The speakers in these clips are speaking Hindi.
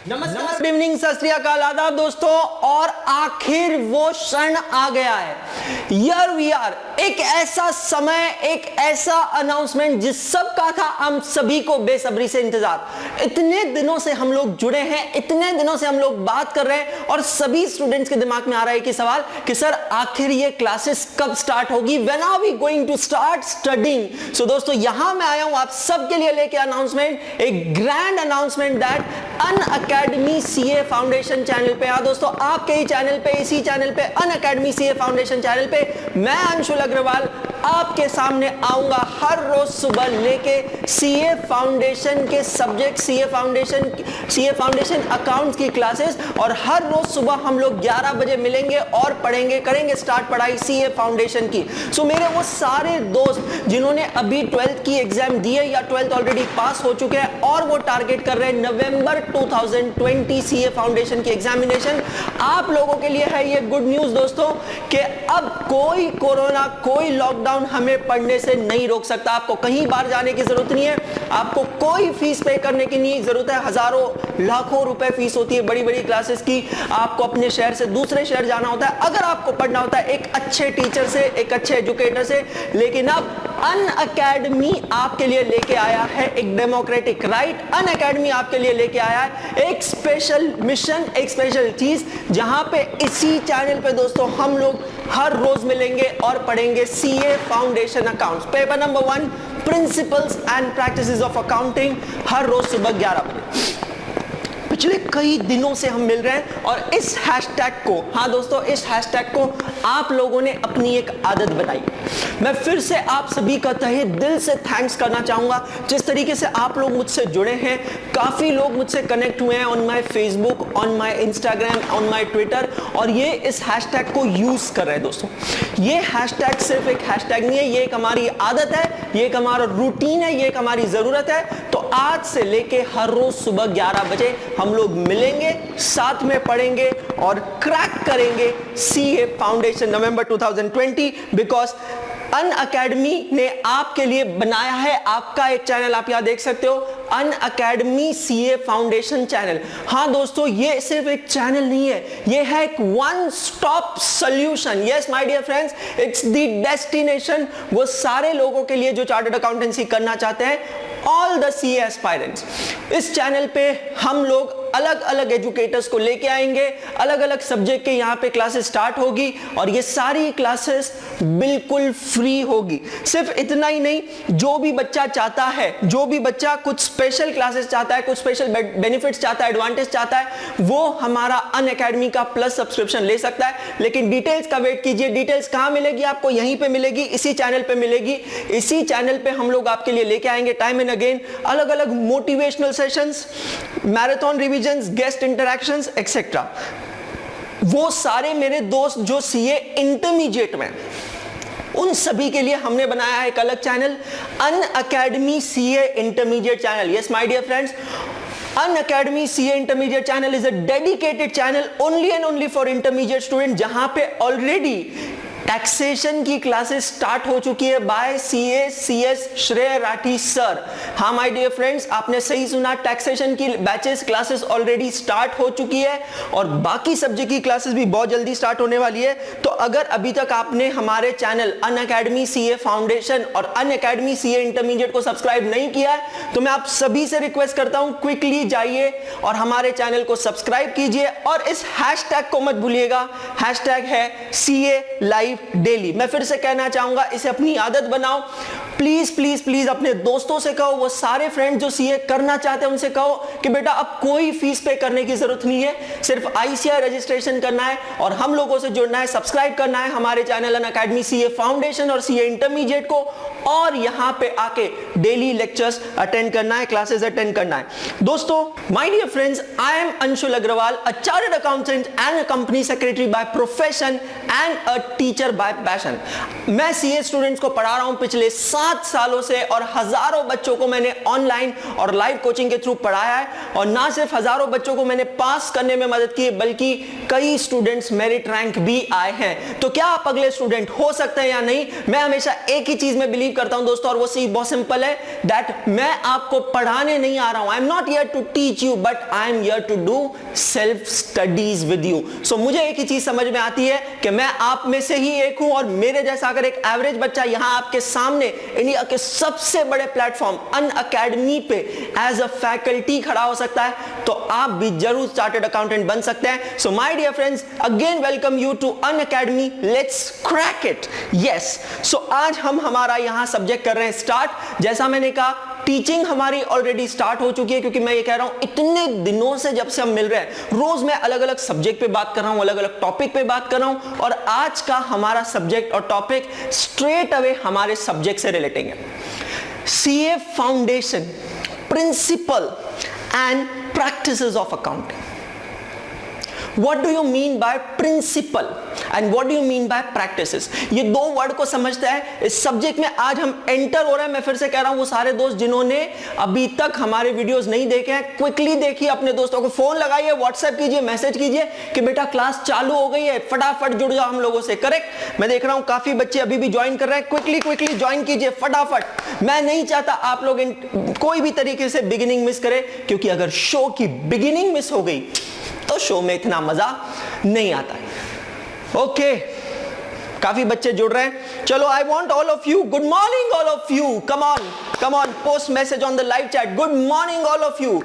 नमस्कार, गुड इवनिंग, सत श्री अकाल, आदाब दोस्तों। और आखिर वो क्षण आ गया है, हियर वी आर। एक ऐसा समय, एक ऐसा अनाउंसमेंट जिस सब का था हम सभी को बेसब्री से इंतजार। इतने दिनों से हम लोग जुड़े हैं, इतने दिनों से हम लोग बात कर रहे हैं और सभी स्टूडेंट्स के दिमाग में आ रहा है कि सवाल कि सर आखिर ये क्लासेस कब स्टार्ट होगी, when are we going to start studying. So दोस्तों यहां मैं आया हूं आप सबके लिए लेके अनाउंसमेंट, एक grand announcement that Unacademy CA foundation channel पे। हाँ दोस्तों, आपके ही चैनल पे, इसी चैनल पे, अनअकैडमी सीए फाउंडेशन चैनल पे मैं अंशुल अग्रवाल आपके सामने आऊंगा हर रोज सुबह लेके सीए फाउंडेशन के सब्जेक्ट, सीए फाउंडेशन अकाउंट्स की क्लासेस। और हर रोज सुबह हम लोग 11 बजे मिलेंगे और पढ़ेंगे, करेंगे स्टार्ट पढ़ाई सीए फाउंडेशन की। सो मेरे वो सारे दोस्त जिन्होंने अभी 12th की एग्जाम दी है या 12th ऑलरेडी पास हो चुके हैं और वो टारगेट कर रहे हैं नवंबर 2020 सीए फाउंडेशन की एग्जामिनेशन, आप लोगों के लिए है ये गुड न्यूज दोस्तों कि अब कोई कोरोना, कोई लॉकडाउन हमें पढ़ने से नहीं रोक सकता। आपको कहीं बाहर जाने की जरूरत नहीं है, आपको कोई फीस पे करने की नहीं जरूरत है। हजारों लाखों रुपए फीस होती है बड़ी बड़ी क्लासेस की, आपको अपने शहर से दूसरे शहर जाना होता है अगर आपको पढ़ना होता है एक अच्छे टीचर से, एक अच्छे एजुकेटर से। लेकिन अब अनअकैडमी आपके लिए लेके आया है एक डेमोक्रेटिक राइट, अनअकैडमी आपके लिए लेके आया है एक स्पेशल मिशन, एक स्पेशल चीज, जहां पे इसी चैनल पे दोस्तों हम लोग हर रोज मिलेंगे और पढ़ेंगे CA foundation accounts paper number 1 principles and practices of accounting, हर रोज सुबह 11 बजे। पिछले कई दिनों से हम मिल रहे हैं और इस हैशटैग को, हाँ दोस्तों, इस हैशटैग को आप लोगों ने अपनी एक आदत बनाई। मैं फिर से आप सभी का तहे दिल से थैंक्स करना चाहूंगा जिस तरीके से आप लोग मुझसे जुड़े हैं। काफी लोग मुझसे कनेक्ट हुए हैं on my Facebook, on my Instagram, on my Twitter, और ये इस हैशटैग को यूज कर रहे हैं दोस्तों। ये हैशटैग सिर्फ एक हैशटैग नहीं है, ये एक हमारी आदत है, ये एक हमारा रूटीन है, ये एक हमारी जरूरत है। तो आज से लेके हर रोज सुबह 11 बजे हम लोग मिलेंगे, साथ में पढ़ेंगे और क्रैक करेंगे CA foundation November 2020, because Unacademy ने आपके लिए बनाया है आपका एक चैनल, आप यहां देख सकते हो, अनअकैडमी सीए फाउंडेशन चैनल। हाँ दोस्तों, ये सिर्फ एक चैनल नहीं है, ये है एक one stop solution. Yes my dear friends, it's the destination वो सारे लोगों के लिए जो चार्टर्ड अकाउंटेंसी करना चाहते हैं, ऑल द सीए एस्पायरेंट्स। इस चैनल पे हम लोग अलग अलग एजुकेटर्स को लेके आएंगे, अलग अलग सब्जेक्ट के यहाँ पे क्लासेस स्टार्ट होगी और ये सारी क्लासेस बिल्कुल फ्री होगी। सिर्फ इतना ही नहीं, जो भी बच्चा चाहता है, जो भी बच्चा कुछ स्पेशल क्लासेस चाहता है, कुछ स्पेशल बेनिफिट्स चाहता है, एडवांटेज चाहता है, वो हमारा अनअकैडमी का प्लस सब्सक्रिप्शन ले सकता है। लेकिन डिटेल्स का वेट कीजिए। डिटेल्स कहाँ मिलेगी आपको? यहीं पे मिलेगी, इसी चैनल पे मिलेगी। इसी चैनल पे हम लोग आपके लिए लेके आएंगे टाइम एंड अगेन अलग अलग motivational sessions, marathon revisions, guest interactions etcetera. वो सारे मेरे दोस्त जो सीए इंटरमीडिएट में, उन सभी के लिए हमने बनाया है एक अलग channel, Unacademy CA intermediate channel. Yes my dear friends, Unacademy CA intermediate channel is a dedicated channel only and only for intermediate student, जहां पे ऑलरेडी टैक्सेशन की क्लासेस स्टार्ट हो चुकी है by CA CS Shrey Rathi sir. हाँ माय डियर फ्रेंड्स, आपने सही सुना, टैक्सेशन की बैचेस क्लासेस ऑलरेडी स्टार्ट हो चुकी है और बाकी सब्जेक्ट की क्लासेस भी बहुत जल्दी स्टार्ट होने वाली है। तो अगर अभी तक आपने हमारे चैनल अनअकैडमी सीए फाउंडेशन और अनअकैडमी सीए इंटरमीडिएट को सब्सक्राइब नहीं किया है तो मैं आप सभी से रिक्वेस्ट करता हूं, क्विकली जाइए और हमारे चैनल को सब्सक्राइब कीजिए और इस हैशटैग को मत भूलिएगा, हैशटैग है सीए लाइव डेली। मैं फिर से कहना चाहूंगा, इसे अपनी आदत बनाओ। प्लीज प्लीज प्लीज अपने दोस्तों से कहो, वो सारे फ्रेंड जो सीए करना चाहते हैं उनसे कहो कि बेटा अब कोई फीस पे करने की जरूरत नहीं है, सिर्फ आईसीआई रजिस्ट्रेशन करना है और हम लोगों से जुड़ना है, सब्सक्राइब करना है हमारे चैनल अनअकैडमी सीए फाउंडेशन और सीए इंटरमीडिएट को, और यहां पे आके डेली लेक्चर्स अटेंड करना है, क्लासेस अटेंड करना है। दोस्तों, my dear friends, I am Anshul Agarwal, a chartered accountant and a company secretary by profession and a teacher by passion. मैं सीए स्टूडेंट्स को पढ़ा रहा हूं पिछले 7 5 सालों से और हजारों बच्चों को मैंने ऑनलाइन और लाइव कोचिंग के थ्रू पढ़ाया है, और ना सिर्फ हजारों बच्चों को मैंने पास करने में मदद की बल्कि कई स्टूडेंट्स मेरिट रैंक भी आए हैं। तो क्या आप अगले स्टूडेंट हो सकते हैं या नहीं? मैं हमेशा एक ही चीज में बिलीव करता हूं दोस्तों, और वो चीज बहुत सिंपल है, दैट मैं आपको पढ़ाने नहीं आ रहा हूं। I am not here to teach you but I am here to do self studies with you. So मुझे एक ही चीज समझ में आती है कि मैं आप में से ही एक हूं, और मेरे जैसा अगर एक एवरेज बच्चा यहां आपके सामने इंडिया के सबसे बड़े प्लेटफॉर्म अनअकैडमी पे एज अ फैकल्टी खड़ा हो सकता है, तो आप भी जरूर चार्टर्ड अकाउंटेंट बन सकते हैं। So my dear friends, again welcome you to Unacademy, let's crack it. Yes, so आज हम हमारा यहां सब्जेक्ट कर रहे हैं स्टार्ट। जैसा मैंने कहा, टीचिंग हमारी ऑलरेडी स्टार्ट हो चुकी है, क्योंकि मैं ये कह रहा हूं इतने दिनों से जब से हम मिल रहे हैं, रोज मैं अलग अलग सब्जेक्ट पे बात कर रहा हूं, अलग अलग टॉपिक पे बात कर रहा हूं, और आज का हमारा सब्जेक्ट और टॉपिक स्ट्रेट अवे हमारे सब्जेक्ट से रिलेटेड है। CA foundation, principles and practices of accounting. What do you mean by principle and what do you mean by practices? ये दो वर्ड को समझता है इस सब्जेक्ट में आज हम एंटर हो रहे हैं। मैं फिर से कह रहा हूं, वो सारे दोस्त जिन्होंने अभी तक हमारे वीडियोस नहीं देखे हैं, क्विकली देखिए, अपने दोस्तों को फोन लगाइए, व्हाट्सएप कीजिए, मैसेज कीजिए कि बेटा क्लास चालू हो गई है, फटाफट जुड़ जाओ हम लोगों से। करेक्ट, मैं देख रहा हूं काफी बच्चे अभी भी ज्वाइन कर रहे हैं। क्विकली ज्वाइन कीजिए फटाफट। मैं नहीं चाहता आप लोग कोई भी तरीके से बिगिनिंग मिस करें, क्योंकि अगर शो की बिगिनिंग मिस हो गई तो शो में इतना मजा नहीं आता है। ओके, काफी बच्चे जुड़ रहे हैं। चलो, I want all of you, good morning all of you, come on, post message on the live chat, good morning all of you.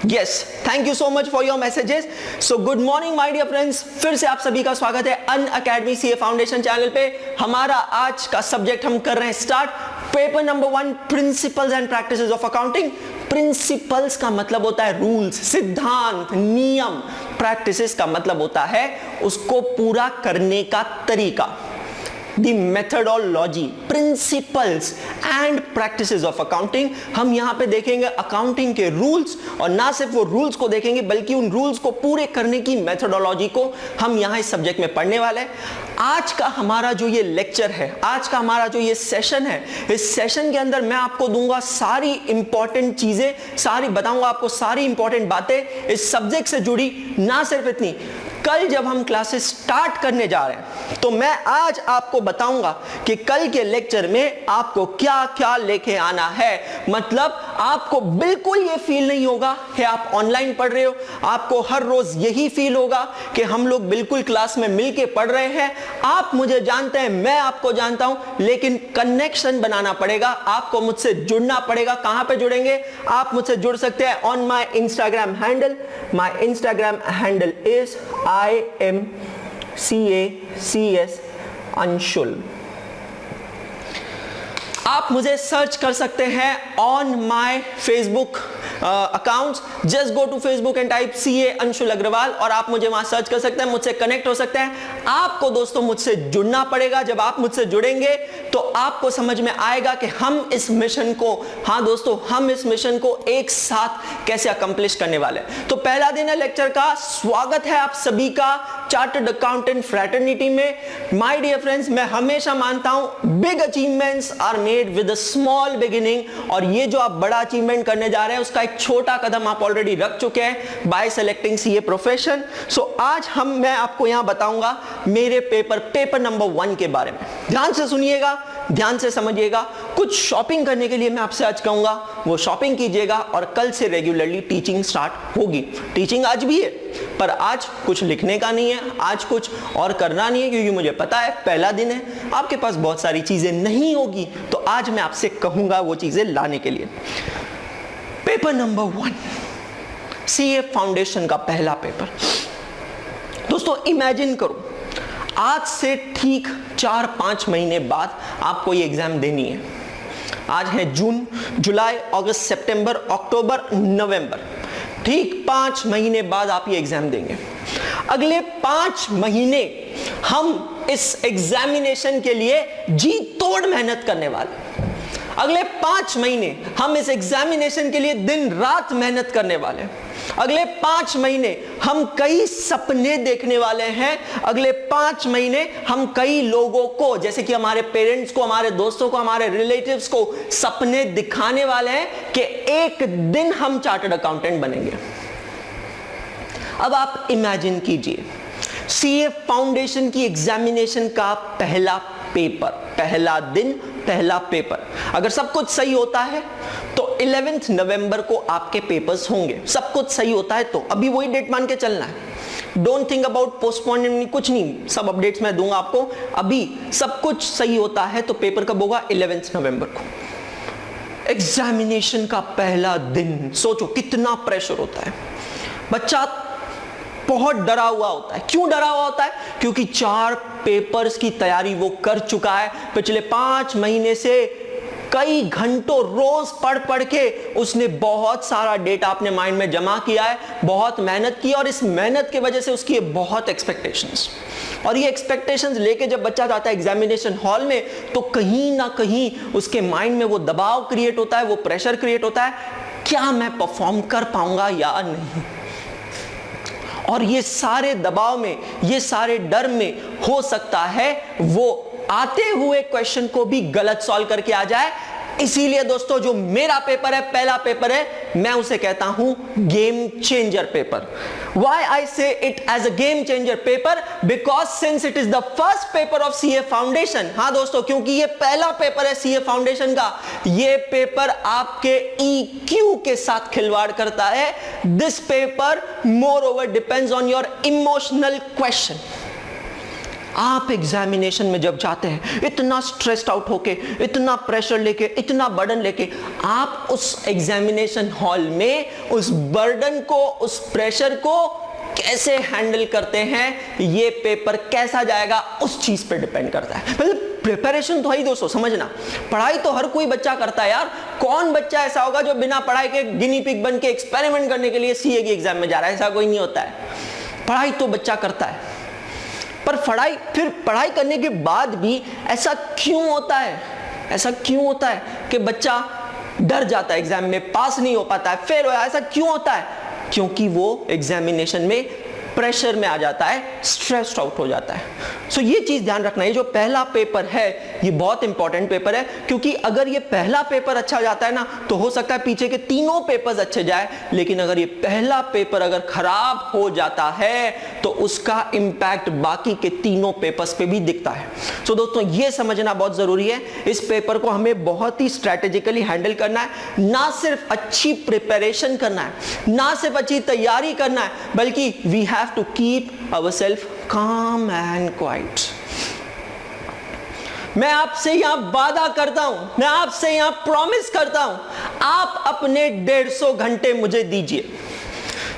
Yes, thank you so much for your messages. So good morning my dear friends, फिर से आप सभी का स्वागत है अनअकैडमी सीए फाउंडेशन चैनल पे। हमारा आज का सब्जेक्ट हम कर रहे हैं start, paper number 1, principles and practices of accounting. Principles का मतलब होता है रूल्स, सिद्धांत, नियम। प्रैक्टिसेस का मतलब होता है उसको पूरा करने का तरीका, the methodology. Principles and practices of accounting, हम यहां पे देखेंगे अकाउंटिंग के रूल्स, और ना सिर्फ वो रूल्स को देखेंगे बल्कि उन रूल्स को पूरे करने की मेथडोलॉजी को हम यहां इस सब्जेक्ट में पढ़ने वाले हैं। आज का हमारा जो ये लेक्चर है, आज का हमारा जो ये सेशन है, इस सेशन के अंदर मैं आपको दूंगा सारी इंपॉर्टेंट चीजें, सारी बताऊंगा आपको सारी इंपॉर्टेंट बातें इस सब्जेक्ट से जुड़ी। ना सिर्फ इतनी, कल जब हम क्लासेस स्टार्ट करने जा रहे हैं तो मैं आज आपको बताऊंगा कि कल के लेक्चर में आपको क्या क्या लेके आना है। मतलब आपको बिल्कुल ये फील नहीं होगा कि आप ऑनलाइन पढ़ रहे हो, आपको हर रोज यही फील होगा कि हम लोग बिल्कुल क्लास में मिलके पढ़ रहे हैं। आप मुझे जानते हैं, मैं आपको जानता हूं, लेकिन कनेक्शन बनाना पड़ेगा, आपको मुझसे जुड़ना पड़ेगा। कहां पे जुड़ेंगे? आप मुझसे जुड़ सकते हैं on my Instagram handle. My Instagram handle is IMCACS Anshul. आप मुझे सर्च कर सकते हैं on my Facebook accounts. Just go to Facebook and type CA Anshul Agarwal, और आप मुझे वहां सर्च कर सकते हैं, मुझसे कनेक्ट हो सकते हैं। आपको दोस्तों मुझसे जुड़ना पड़ेगा। जब आप मुझसे जुड़ेंगे तो आपको समझ में आएगा कि हम इस मिशन को, हाँ दोस्तों, हम इस मिशन को एक साथ कैसे अकम्प्लिश करने वाले हैं। तो पहला दिन है लेक्चर का। स्वागत है आप सभी का चार्टर्ड अकाउंटेंट फ्रैटर्निटी में। माय डियर फ्रेंड्स, मैं हमेशा मानता हूं big achievements are made with a small beginning, और ये जो आप बड़ा अचीवमेंट करने जा रहे हैं उसका एक छोटा कदम आप ऑलरेडी रख चुके हैं बाय सेलेक्टिंग सीए प्रोफेशन। सो आज मैं आपको यहां बताऊंगा मेरे पेपर नंबर 1 के बारे में। ध्यान से सुनिएगा, ध्यान से समझिएगा। कुछ शॉपिंग करने के लिए मैं आपसे आज कहूंगा, वो शॉपिंग कीजिएगा, और कल से रेगुलरली टीचिंग स्टार्ट होगी। टीचिंग आज भी है, पर आज कुछ लिखने का नहीं है, आज कुछ और करना नहीं है, क्योंकि मुझे पता है पहला दिन है, आपके पास बहुत सारी चीजें नहीं होगी। तो आज मैं आपसे कहूंगा वो चीजें लाने के लिए। पेपर नंबर 1, सीए फाउंडेशन का पहला पेपर। दोस्तों इमेजिन करो, आज से ठीक 4-5 महीने बाद आपको ये एग्जाम देनी है। आज है जून, जुलाई, अगस्त, सितंबर, अक्टूबर, नवंबर। ठीक 5 महीने बाद आप ये एग्जाम देंगे। अगले 5 महीने हम इस एग्जामिनेशन के लिए जी तोड़ मेहनत करने वाले। अगले 5 महीने हम इस एग्जामिनेशन के लिए दिन रात मेहनत करने वाले। अगले 5 महीने हम कई सपने देखने वाले हैं। अगले 5 महीने हम कई लोगों को, जैसे कि हमारे पेरेंट्स को, हमारे दोस्तों को, हमारे रिलेटिव्स को सपने दिखाने वाले हैं कि एक दिन हम चार्टर्ड अकाउंटेंट बनेंगे। अब आप इमेजिन कीजिए, सीए फाउंडेशन की एग्जामिनेशन का पहला पेपर, पहला दिन, पहला पेपर, अगर सब कुछ सही होता है तो 11 नवंबर को आपके पेपर्स होंगे। सब कुछ सही होता है तो अभी वही डेट मान के चलना है। डोंट थिंक अबाउट पोस्टपोन, कुछ नहीं, सब अपडेट्स मैं दूंगा आपको। अभी सब कुछ सही होता है तो पेपर कब होगा? 11 नवंबर को। एग्जामिनेशन का पहला दिन, सोचो कितना प्रेशर होता है। बच्चा बहुत डरा हुआ होता है। क्यों डरा हुआ होता है? क्योंकि 4 पेपर्स की तैयारी वो कर चुका है। पिछले 5 महीने से कई घंटों रोज पढ़ पढ़ के उसने बहुत सारा डेटा अपने माइंड में जमा किया है, बहुत मेहनत की, और इस मेहनत की वजह से उसकी बहुत एक्सपेक्टेशंस, और ये एक्सपेक्टेशंस लेके जब बच्चा जाता है एग्जामिनेशन हॉल में तो कहीं ना कहीं उसके माइंड में वो दबाव क्रिएट होता है, वो प्रेशर क्रिएट होता है, क्या मैं परफॉर्म कर पाऊंगा या नहीं। और ये सारे दबाव में, ये सारे डर में हो सकता है वो आते हुए क्वेश्चन को भी गलत सॉल्व करके आ जाए। इसीलिए दोस्तों जो मेरा पेपर है, पहला पेपर है, मैं उसे कहता हूं game changer paper. Why I say it as a game changer paper? Because since it is the first paper of CA Foundation, हाँ दोस्तों, क्योंकि ये पहला पेपर है CA Foundation का, ये पेपर आपके EQ के साथ खिलवाड़ करता है। This paper moreover depends on your emotional question। आप एग्जामिनेशन में जब जाते हैं इतना स्ट्रेस्ड आउट होके, इतना प्रेशर लेके, इतना बर्डन लेके, आप उस एग्जामिनेशन हॉल में उस बर्डन को, उस प्रेशर को कैसे हैंडल करते हैं, ये पेपर कैसा जाएगा उस चीज पे डिपेंड करता है। प्रिपरेशन तो है ही दोस्तों, समझना, पढ़ाई तो हर कोई बच्चा करता है यार। कौन बच्चा ऐसा होगा जो बिना पढ़ाई के गिनी पिग बन के एक्सपेरिमेंट करने के लिए सीए की एग्जाम में जा रहा है? ऐसा कोई नहीं होता है। पढ़ाई तो बच्चा करता है, पर पढ़ाई करने के बाद भी ऐसा क्यों होता है? ऐसा क्यों होता है कि बच्चा डर जाता है, एग्जाम में पास नहीं हो पाता है, फेल हो, ऐसा क्यों होता है? क्योंकि वो एग्जामिनेशन में प्रेशर में आ जाता है, स्ट्रेस्ड आउट हो जाता है। सो ये चीज ध्यान रखना है, जो पहला पेपर है ये बहुत इंपॉर्टेंट पेपर है, क्योंकि अगर ये पहला पेपर अच्छा जाता है ना तो हो सकता है पीछे के तीनों पेपर्स अच्छे जाए, लेकिन अगर ये पहला पेपर अगर खराब हो जाता है तो उसका इंपैक्ट बाकी के तीनों पेपर्स पे भी दिखता है। सो दोस्तों ये समझना बहुत जरूरी है, इस पेपर को हमें बहुत ही स्ट्रेटेजिकली हैंडल करना है। ना सिर्फ अच्छी प्रिपरेशन करना है, ना सिर्फ अच्छी तैयारी करना है, बल्कि we have to keep ourselves calm and quiet। मैं आपसे यहां वादा करता हूं, मैं आपसे यहां प्रॉमिस करता हूं, आप अपने 150 घंटे मुझे दीजिए।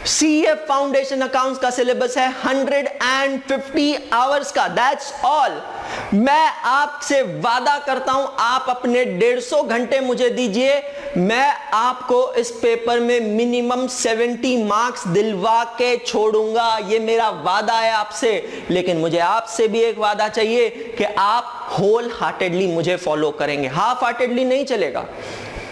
सीए फाउंडेशन अकाउंट्स का सिलेबस है 150 आवर्स का, दैट्स ऑल। मैं आपसे वादा करता हूं, आप अपने 150 घंटे मुझे दीजिए, मैं आपको इस पेपर में मिनिमम 70 मार्क्स दिलवा के छोड़ूंगा। ये मेरा वादा है आपसे। लेकिन मुझे आपसे भी एक वादा चाहिए कि आप होल हार्टेडली मुझे फॉलो करेंगे। हाफ हार्टेडली नहीं चलेगा,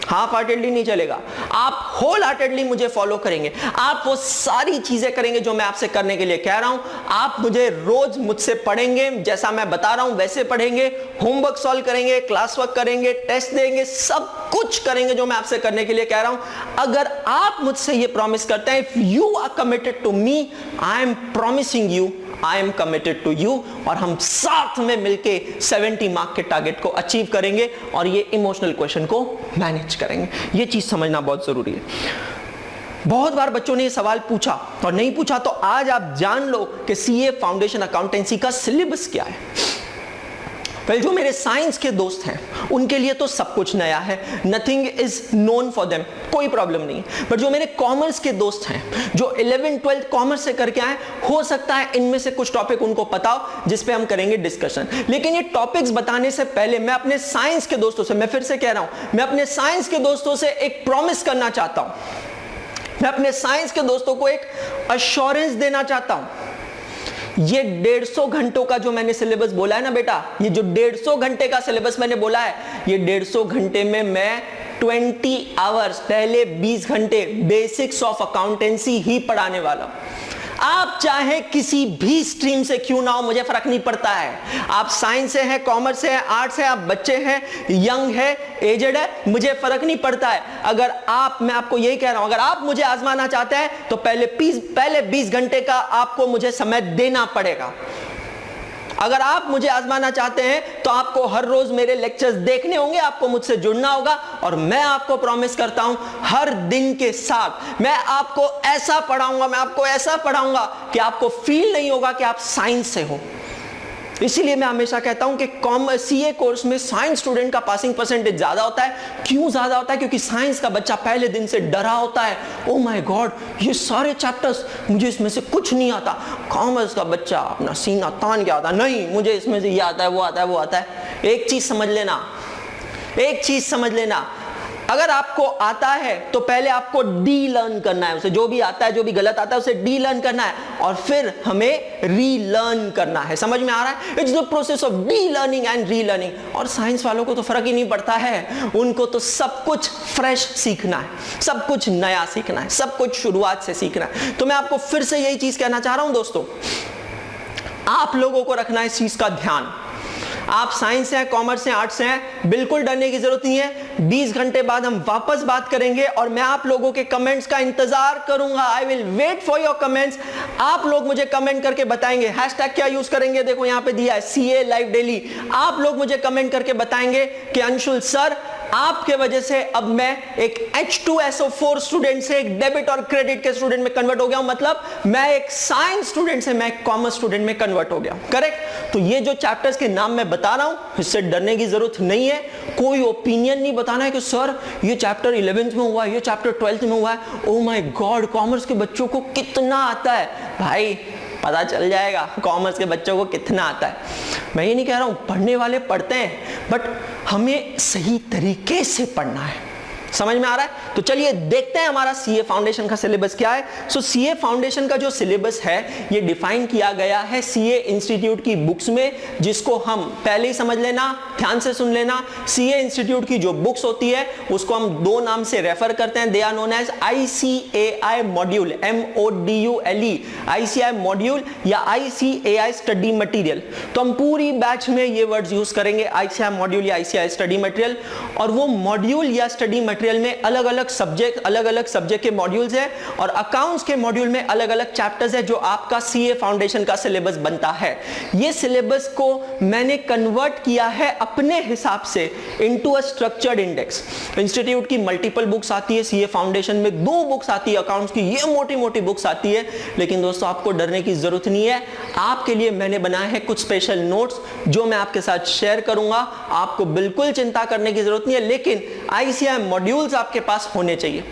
हाफ हार्टेडली नहीं चलेगा, आप होल हार्टेडली मुझे फॉलो करेंगे। आप वो सारी चीजें करेंगे जो मैं आपसे करने के लिए कह रहा हूं। आप मुझे रोज मुझसे पढ़ेंगे, जैसा मैं बता रहा हूं वैसे पढ़ेंगे, होमवर्क सॉल्व करेंगे, क्लास वर्क करेंगे, टेस्ट देंगे, सब कुछ करेंगे जो मैं आपसे करने के लिए कह रहा हूं। अगर आप मुझसे ये प्रॉमिस करते हैं, if you are committed to me, I am promising you, I am committed to you, और हम साथ में मिलके 70 मार्क के टारगेट को अचीव करेंगे और ये इमोशनल क्वेश्चन को मैनेज करेंगे। ये चीज समझना बहुत जरूरी है। बहुत बार बच्चों ने ये सवाल पूछा, और नहीं पूछा तो आज आप जान लो कि सीए फाउंडेशन अकाउंटेंसी का सिलेबस क्या है। जो मेरे साइंस के दोस्त हैं उनके लिए तो सब कुछ नया है, nothing is known for them, कोई प्रॉब्लम नहीं। बट जो मेरे कॉमर्स के दोस्त हैं, जो 11th-12th कॉमर्स से करके आए, हो सकता है इनमें से कुछ टॉपिक उनको पता हो जिस पे हम करेंगे डिस्कशन। लेकिन ये टॉपिक्स बताने से पहले मैं अपने साइंस के दोस्तों से, मैं फिर से कह रहा हूं, मैं अपने साइंस के दोस्तों से एक प्रॉमिस करना चाहता हूं। मैं अपने साइंस के दोस्तों को एक अश्योरेंस देना चाहता हूं। ये 150 घंटों का जो मैंने सिलेबस बोला है ना बेटा, ये जो 150 घंटे का सिलेबस मैंने बोला है, ये 150 घंटे में मैं 20 आवर्स, पहले 20 घंटे बेसिक्स ऑफ अकाउंटेंसी ही पढ़ाने वाला हूं। आप चाहे किसी भी स्ट्रीम से क्यों ना हो, मुझे फर्क नहीं पड़ता है। आप साइंस से हैं, कॉमर्स से हैं, आर्ट्स से, आप बच्चे हैं, यंग है, एजेड है, मुझे फर्क नहीं पड़ता है। अगर मैं आपको यही कह रहा हूं, अगर आप मुझे आजमाना चाहते हैं तो पहले 20 घंटे का आपको मुझे समय देना पड़ेगा। अगर आप मुझे आजमाना चाहते हैं तो आपको हर रोज मेरे लेक्चर्स देखने होंगे, आपको मुझसे जुड़ना होगा, और मैं आपको प्रॉमिस करता हूं हर दिन के साथ मैं आपको ऐसा पढ़ाऊंगा कि आपको फील नहीं होगा कि आप साइंस से हो। इसीलिए मैं हमेशा कहता हूं कि सीए कोर्स में साइंस स्टूडेंट का पासिंग परसेंटेज ज्यादा होता है। क्यों ज्यादा होता है? क्योंकि साइंस का बच्चा पहले दिन से डरा होता है, ओ माय गॉड ये सारे चैप्टर्स मुझे इसमें से कुछ नहीं आता। कॉमर्स का बच्चा अपना सीना तान के आता, नहीं मुझे इसमें से ये आता है, वो आता है। एक चीज समझ लेना, अगर आपको आता है तो पहले आपको डी लर्न करना है, उसे जो भी आता है, जो भी गलत आता है उसे डी लर्न करना है, और फिर हमें रीलर्न करना है। समझ में आ रहा है? It's the process of D learning and relearning. और साइंस वालों को तो फर्क ही नहीं पड़ता है, उनको तो सब कुछ फ्रेश सीखना है, सब कुछ नया सीखना है, सब कुछ शुरुआत से सीखना है। तो मैं आपको फिर से यही चीज कहना चाह रहा हूं दोस्तों, आप लोगों को रखना है इस चीज का ध्यान। आप साइंस से हैं, कॉमर्स से, आर्ट्स से हैं, बिल्कुल डरने की जरूरत नहीं है। 20 घंटे बाद हम वापस बात करेंगे और मैं आप लोगों के कमेंट्स का इंतजार करूंगा। I will wait for your comments. आप लोग मुझे कमेंट करके बताएंगे, हैशटैग क्या यूज करेंगे, देखो यहां पे दिया है CA लाइव डेली। आप लोग मुझे कमेंट करके बताएंगे कि अंशुल सर आपके वजह से अब मैं एक H2SO4 स्टूडेंट से एक डेबिट और क्रेडिट के स्टूडेंट में कन्वर्ट हो गया हूं, मतलब मैं एक साइंस स्टूडेंट से मैं एक कॉमर्स स्टूडेंट में कन्वर्ट हो गया। करेक्ट? तो ये जो चैप्टर्स के नाम मैं बता रहा हूं, इससे डरने की जरूरत नहीं है। कोई ओपिनियन नहीं बताना है कि सर ये चैप्टर 11th में हुआ है, ये चैप्टर 12th में हुआ है, ओ माय गॉड कॉमर्स के बच्चों को कितना आता है। भाई पता चल जाएगा कॉमर्स के बच्चों को कितना आता है। मैं ये नहीं कह रहा हूं, पढ़ने वाले पढ़ते हैं, बट हमें सही तरीके से पढ़ना है। समझ में आ रहा है? तो चलिए देखते हैं हमारा सीए फाउंडेशन का सिलेबस क्या है। सो सीए फाउंडेशन का जो सिलेबस है ये डिफाइन किया गया है सीए इंस्टीट्यूट की बुक्स में, जिसको हम पहले ही समझ लेना, ध्यान से सुन लेना। सीए इंस्टीट्यूट की जो बुक्स होती है उसको हम दो नाम से रेफर करते हैं, they are known as ICAI module, MODULE, ICAI module या ICAI स्टडी मटेरियल। तो हम पूरी बैच में ये वर्ड्स यूज करेंगे, ICAI मॉड्यूल या ICAI स्टडी मटेरियल। और वो मॉड्यूल या स्टडी मटेरियल में अलग अलग सब्जेक्ट के मॉड्यूल्स हैं, और अकाउंट्स के मॉड्यूल में अलग अलग चैप्टर्स है, जो आपका सीए फाउंडेशन का सिलेबस बनता है। ये सिलेबस को मैंने कन्वर्ट किया है अपने हिसाब से into a structured index. Institute की मल्टीपल बुक्स आती है, सीए फाउंडेशन में 2 बुक्स आती है अकाउंट्स की, ये मोटी मोटी बुक्स आती है। लेकिन दोस्तों आपको डरने की जरूरत नहीं है, आपके लिए मैंने बनाए हैं कुछ स्पेशल नोट्स जो मैं आपके साथ शेयर करूंगा। आपको बिल्कुल चिंता करने की जरूरत नहीं है, लेकिन ICAI मॉड्यूल्स आपके पास होने चाहिए।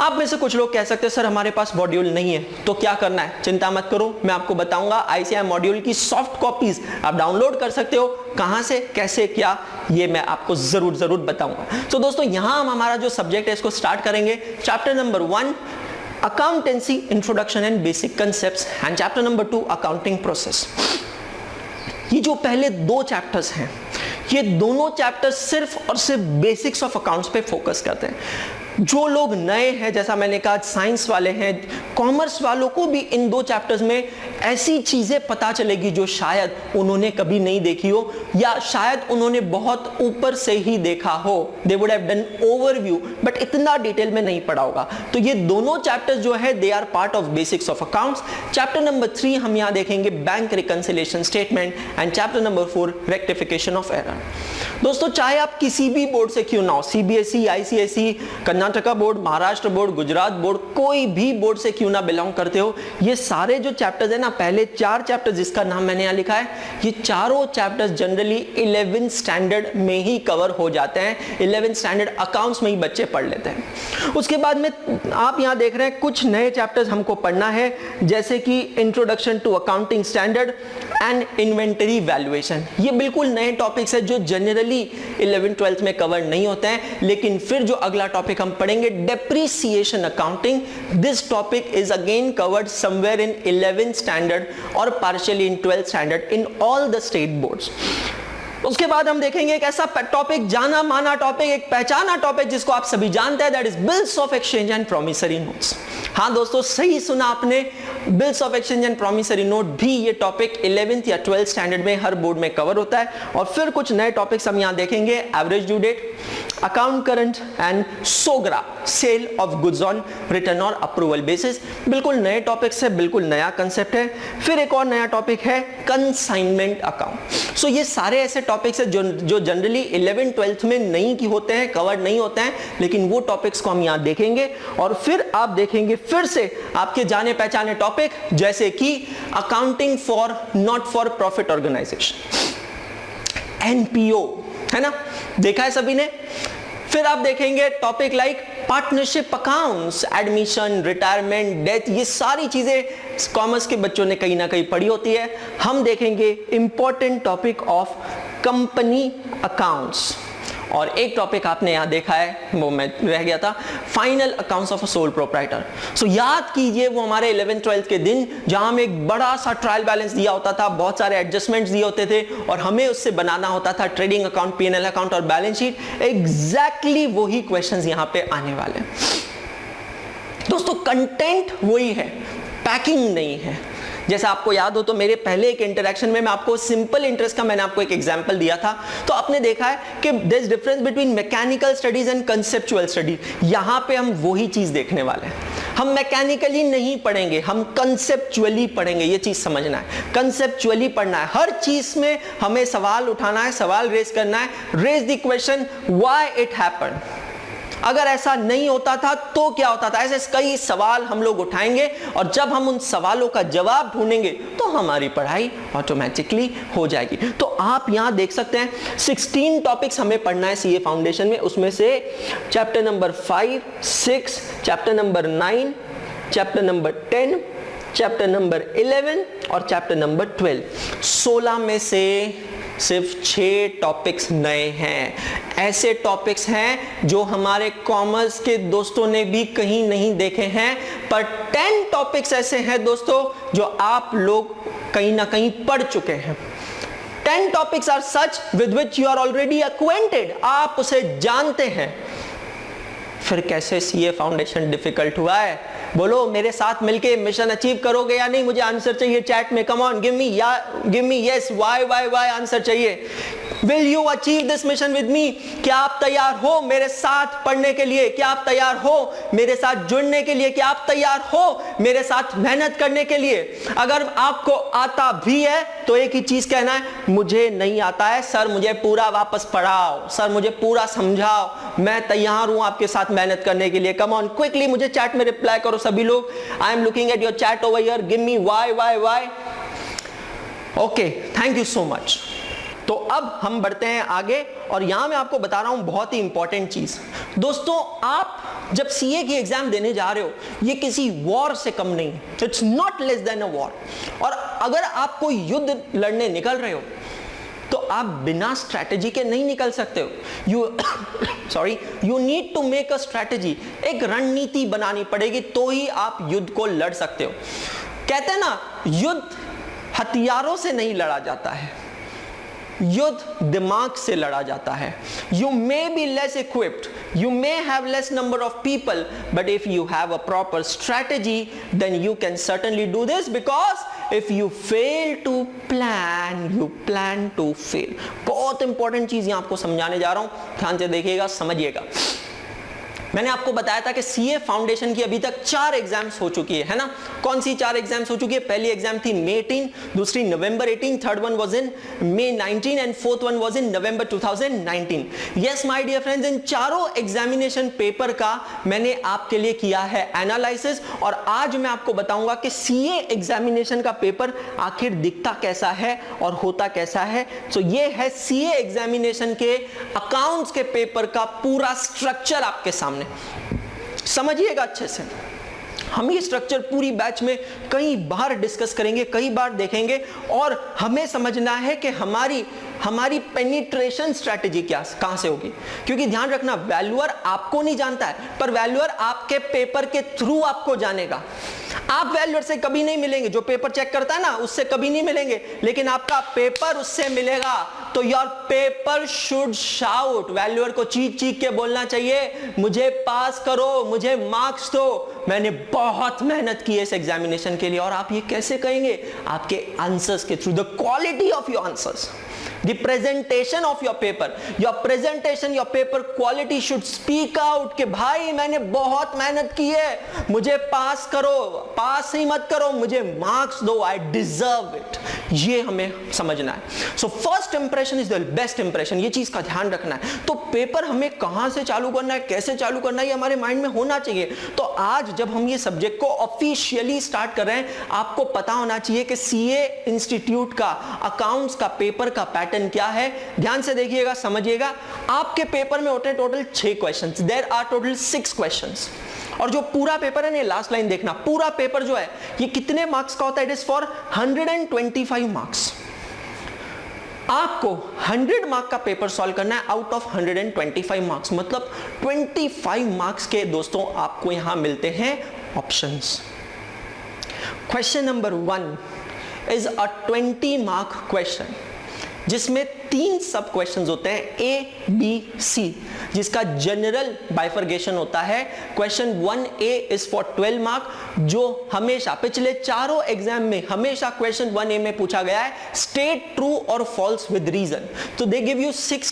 आप में से कुछ लोग कह सकते हैं सर हमारे पास मॉड्यूल नहीं है, तो क्या करना है? चिंता मत करो, मैं आपको बताऊंगा। ICAI मॉड्यूल की सॉफ्ट कॉपीज आप डाउनलोड कर सकते हो, कहां से, कैसे, क्या, ये मैं आपको जरूर बताऊंगा। तो दोस्तों यहां हम हमारा जो सब्जेक्ट है इसको स्टार्ट करेंगे। Chapter number 1 accountancy introduction and basic concepts, and chapter number 2 accounting process. ये जो पहले 2 चैप्टर्स हैं, ये दोनों चैप्टर्स सिर्फ और सिर्फ बेसिक्स ऑफ अकाउंट्स पे फोकस करते हैं। जो लोग नए हैं, जैसा मैंने कहा साइंस वाले हैं, कॉमर्स वालों को भी इन 2 चैप्टर्स में ऐसी चीजें पता चलेगी जो शायद उन्होंने कभी नहीं देखी हो, या शायद उन्होंने बहुत ऊपर से ही देखा हो। They would have done overview, but इतना डिटेल में नहीं पढ़ा होगा। तो ये दोनों चैप्टर्स जो है they are part of basics of accounts. Chapter number 3 हम यहां देखेंगे bank reconciliation statement, and chapter number 4 rectification of error. दोस्तों चाहे आप किसी भी बोर्ड से क्यों ना हो, CBSE, ICSE, Karnataka board, Maharashtra board, Gujarat board, कोई भी बोर्ड से क्यों ना बिलोंग करते हो, ये सारे जो चैप्टर्स है ना, पहले 4 चैप्टर्स जिसका नाम मैंने यहां लिखा है, ये चारों चैप्टर्स जनरली 11th स्टैंडर्ड में ही कवर हो जाते हैं। 11th स्टैंडर्ड अकाउंट्स में ही बच्चे पढ़ लेते हैं। उसके बाद में आप यहां देख रहे हैं कुछ नए चैप्टर्स हमको पढ़ना है, जैसे कि introduction to accounting standard and inventory valuation. ये बिल्कुल नए टॉपिक्स है जो जनरली 11th 12th में कवर नहीं होते हैं। लेकिन फिर जो अगला टॉपिक हम पढ़ेंगे, depreciation accounting, this topic is again covered somewhere in 11th standard और partially in 12th standard in all the state boards. उसके बाद हम देखेंगे एक ऐसा टॉपिक, जाना माना टॉपिक, एक पहचाना टॉपिक जिसको आप सभी जानते हैं, that is bills of exchange and promissory notes. हाँ दोस्तों, सही सुना आपने, bills of exchange and promissory note भी ये टॉपिक 11th या 12th स्टैंडर्ड में हर बोर्ड में कवर होता है। और फिर कुछ नए टॉपिक्स हम यहां देखेंगे, average due date, account current and सोग्रा, sale of goods on return और अप्रूवल बेसिस। बिल्कुल नए टॉपिक्स है, बिल्कुल नया कंसेप्ट है। फिर एक और नया टॉपिक है कंसाइनमेंट अकाउंट। सो ये सारे ऐसे टॉपिक्स है जो जनरली 11th 12th में नहीं की होते हैं, कवर नहीं होते हैं, लेकिन वो टॉपिक्स को हम यहां देखेंगे। और फिर आप देखेंगे फिर से आपके जाने पहचाने टॉपिक, जैसे कि accounting for not for profit organisation, NPO, है ना, देखा है सभी ने। फिर आप देखेंगे topic like partnership accounts, admission, retirement, death, ये सारी चीजें कॉमर्स के बच्चों ने कहीं ना कहीं पढ़ी होती है। हम देखेंगे important topic of company accounts. और एक टॉपिक आपने यहां देखा है, वो मैं रह गया था, final accounts of a sole proprietor. So याद कीजिए वो हमारे 11th 12th के दिन जहां हमें एक बड़ा सा ट्रायल बैलेंस दिया होता था, बहुत सारे एडजस्टमेंट्स दिए होते थे और हमें उससे बनाना होता था ट्रेडिंग अकाउंट, पीएनएल अकाउंट और बैलेंस शीट। एग्जैक्टली वही क्वेश्चंस यहां पे आने वाले हैं दोस्तों। कंटेंट वही है, पैकिंग नहीं है। जैसा आपको याद हो तो मेरे पहले एक इंटरेक्शन में मैं आपको सिंपल इंटरेस्ट का मैंने आपको एक एग्जांपल दिया था, तो आपने देखा है कि there is difference between mechanical studies and conceptual studies. यहां पे हम वही चीज देखने वाले हैं। हम मैकेनिकली नहीं पढ़ेंगे, हम कंसेप्चुअली पढ़ेंगे। ये चीज समझना है, कंसेप्चुअली पढ़ना है। हर चीज में हमें सवाल उठाना है, सवाल रेज करना है। Raise the question why it happened, अगर ऐसा नहीं होता था तो क्या होता था। ऐसे कई सवाल हम लोग उठाएंगे और जब हम उन सवालों का जवाब ढूंढेंगे तो हमारी पढ़ाई ऑटोमेटिकली हो जाएगी। तो आप यहां देख सकते हैं 16 टॉपिक्स हमें पढ़ना है सीए फाउंडेशन में। उसमें से chapter number 5, 6, chapter number 9, chapter number 10, chapter number 11 और चैप्टर नंबर 12। 16 में से सिर्फ 6 टॉपिक्स नए हैं। ऐसे टॉपिक्स हैं जो हमारे कॉमर्स के दोस्तों ने भी कहीं नहीं देखे हैं, पर 10 टॉपिक्स ऐसे हैं दोस्तों जो आप लोग कहीं ना कहीं पढ़ चुके हैं। 10 topics are such with which you are already acquainted, आप उसे जानते हैं। फिर कैसे सीए फाउंडेशन डिफिकल्ट हुआ है? बोलो मेरे साथ मिलके मिशन अचीव करोगे या नहीं? मुझे आंसर चाहिए चैट में। Come on, give me yes, why answer चाहिए। Will you achieve this mission with me? क्या आप तैयार हो मेरे साथ पढ़ने के लिए? क्या आप तैयार हो मेरे साथ जुड़ने के लिए? क्या आप तैयार हो मेरे साथ मेहनत करने के लिए? अगर आपको आता भी है तो एक ही चीज कहना है, मुझे नहीं आता है सर, मुझे पूरा वापस पढ़ाओ, सर मुझे पूरा समझाओ, मैं तैयार हूं आपके साथ मेहनत करने के लिए। कम ऑन, क्विकली मुझे चैट में रिप्लाई करो सभी लोग। I am looking at your chat over here, give me why. Okay, thank you so much. तो अब हम बढ़ते हैं आगे और यहां मैं आपको बता रहा हूं बहुत ही इंपॉर्टेंट चीज। दोस्तों, आप जब सीए की एग्जाम देने जा रहे हो, ये किसी वॉर से कम नहीं, it's not less than a war. और अगर आप कोई युद्ध लड़ने निकल रहे हो तो आप बिना स्ट्रैटेजी के नहीं निकल सकते हो। You need to make a strategy, एक रणनीति बनानी पड़ेगी, तो ही आप युद्ध को लड़ सकते हो। कहते हैं ना, युद्ध हथियारों से नहीं लड़ा जाता है, युद्ध दिमाग से लड़ा जाता है। You may be less equipped, you may have less number of people, but if you have a proper strategy then you can certainly do this, because if you fail to plan, you plan to fail। बहुत इंपॉर्टेंट चीज यहां आपको समझाने जा रहा हूं, ध्यान से देखिएगा, समझिएगा। मैंने आपको बताया था कि सीए फाउंडेशन की अभी तक 4 एग्जाम्स हो चुकी है ना? कौन सी 4 एग्जाम्स हो चुकी है? पहली एग्जाम थी May 18, दूसरी November 18, third one was in May 19 and fourth one was in November 2019। Yes my dear friends, इन चारों एग्जामिनेशन पेपर का मैंने आपके लिए किया है एनालिसिस, और आज मैं आपको बताऊंगा कि सीए एग्जामिनेशन का पेपर आखिर दिखता कैसा है और होता कैसा है। तो ये है सीए एग्जामिनेशन के अकाउंट्स के पेपर का पूरा स्ट्रक्चर आपके सामने, समझिएगा अच्छे से। हम ये स्ट्रक्चर पूरी बैच में कई बार डिस्कस करेंगे, कई बार देखेंगे, और हमें समझना है कि हमारी हमारी पेनिट्रेशन स्ट्रैटेजी कहां से होगी, क्योंकि ध्यान रखना वैल्यूअर आपको नहीं जानता है, पर वैल्यूअर आपके पेपर के थ्रू आपको जानेगा। आप वैल्यूअर से कभी नहीं मिलेंगे, जो पेपर चेक करता है ना उससे कभी नहीं मिलेंगे, लेकिन आपका पेपर उससे मिलेगा। तो your paper should shout, valuer को चीख चीख के बोलना चाहिए, मुझे पास करो, मुझे मार्क्स दो, मैंने बहुत मेहनत की है इस एग्जामिनेशन के लिए। और आप ये कैसे कहेंगे? आपके आंसर्स के through, the quality of your answers, the presentation of your paper, your paper quality should speak out कि भाई मैंने बहुत मेहनत की है, मुझे पास करो, पास ही मत करो, मुझे मार्क्स दो, I deserve it। ये हमें समझना है। So first impression is the best impression, ये चीज का ध्यान रखना है। तो पेपर हमें कहां से चालू करना है, कैसे चालू करना है, ये हमारे माइंड में होना चाहिए। तो आज जब हम ये सब्जेक्ट को ऑफिशियली स्टार्ट कर रहे हैं, आपको पता होना चाहिए कि सीए इंस्टीट्यूट का अकाउंट्स का पेपर का पैटर्न क्या है। ध्यान से देखिएगा, समझिएगा। आपके पेपर में होते हैं total 6 questions, there are total 6 questions. और जो पूरा पेपर है ना, लास्ट लाइन देखना, पूरा पेपर जो है ये कितने मार्क्स का होता है? It is for 125 marks. आपको 100 मार्क का पेपर सॉल्व करना है आउट ऑफ 125 मार्क्स, मतलब 25 मार्क्स के दोस्तों आपको यहां मिलते हैं options. Question number 1 is a 20 mark question, जिसमें 3 सब क्वेश्चंस होते हैं A, B, C, जिसका जनरल बाइफर्गेशन होता है। Question 1A is for 12 mark, जो हमेशा पिछले चारों एग्जाम में हमेशा क्वेश्चन 1A में पूछा गया है, स्टेट ट्रू और फॉल्स विद रीजन। तो they give you 6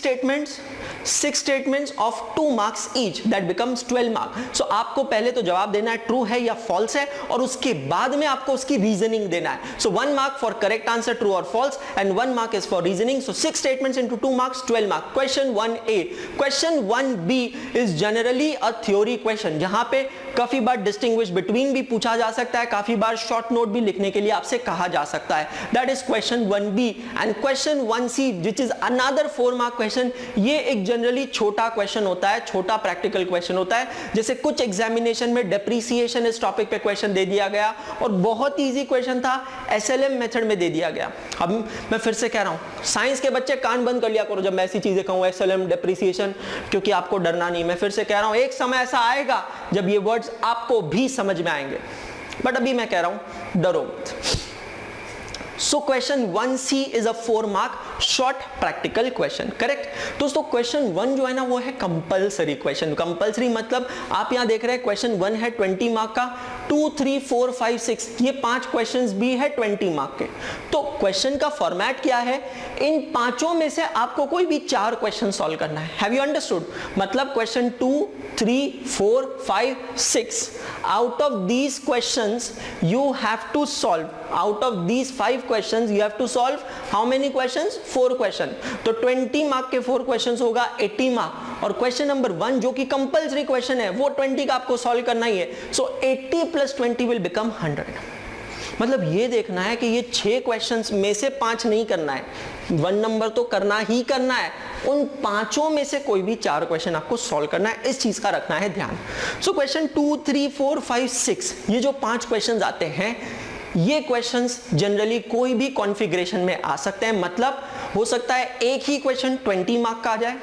statements of 2 marks each, that becomes 12 mark. So आपको पहले तो जवाब देना है ट्रू है या फॉल्स है, और उसके बाद में आपको उसकी रीजनिंग देना है। So 1 mark for correct answer true और false and 1 mark is for reasoning. So 6 statements into 2 marks, 12 mark। Question 1A। Question 1B is generally a theory question, जहां पे काफी बार distinguish between भी पूछा जा सकता है, काफी बार short note भी लिखने के लिए आपसे कहा जा सकता है। That is question 1B। And question 1C which is another 4 mark question, ये एक generally छोटा question होता है, छोटा practical question होता है। जैसे कुछ examination में depreciation इस topic पे question दे दिया गया और बहुत easy question था, SLM method में दे दिया गया। अब मैं फिर से कह रहा हूं, साइंस के बच्चे कान बंद कर लिया करो जब मैं ऐसी चीजें कहूं, SLM, डेप्रिसिएशन, क्योंकि आपको डरना नहीं। मैं फिर से कह रहा हूं, एक समय ऐसा आएगा जब ये वर्ड्स आपको भी समझ में आएंगे, बट अभी मैं कह रहा हूं डरो मत। So question 1C is a 4 mark short practical question, correct. दोस्तों क्वेश्चन 1 जो है ना वो है कंपलसरी क्वेश्चन। कंपलसरी मतलब आप यहां देख रहे हैं क्वेश्चन 1 है 20 मार्क का, 2, 3, 4, 5, 6 ये 5 क्वेश्चंस भी है 20 मार्क के। तो क्वेश्चन का फॉर्मेट क्या है? इन पांचों में से आपको कोई भी 4 क्वेश्चन सॉल्व करना है। Have you understood? मतलब question 2, 3, 4, 5, 6 out of these questions you have to solve, out of these 5 questions you have to solve how many questions? 4 question. तो 20 मार्क के 4 क्वेश्चंस होगा 80 मार्क, और क्वेश्चन नंबर 1 जो कि कंपलसरी क्वेश्चन है वो 20 का आपको सॉल्व करना ही है। सो 80 + 20 विल बिकम 100। मतलब ये देखना है कि ये 6 क्वेश्चंस में से 5 नहीं करना है, 1 नंबर तो करना ही करना है, उन 5 में से कोई भी 4 क्वेश्चन आपको सॉल्व करना है, इस चीज का रखना है ध्यान। सो क्वेश्चन 2, 3, 4, 5, 6 ये जो 5 क्वेश्चंस आते हैं, ये क्वेश्चंस जनरली कोई भी कॉन्फ़िगरेशन में आ सकते हैं। मतलब हो सकता है एक ही क्वेश्चन 20 मार्क का आ जाए,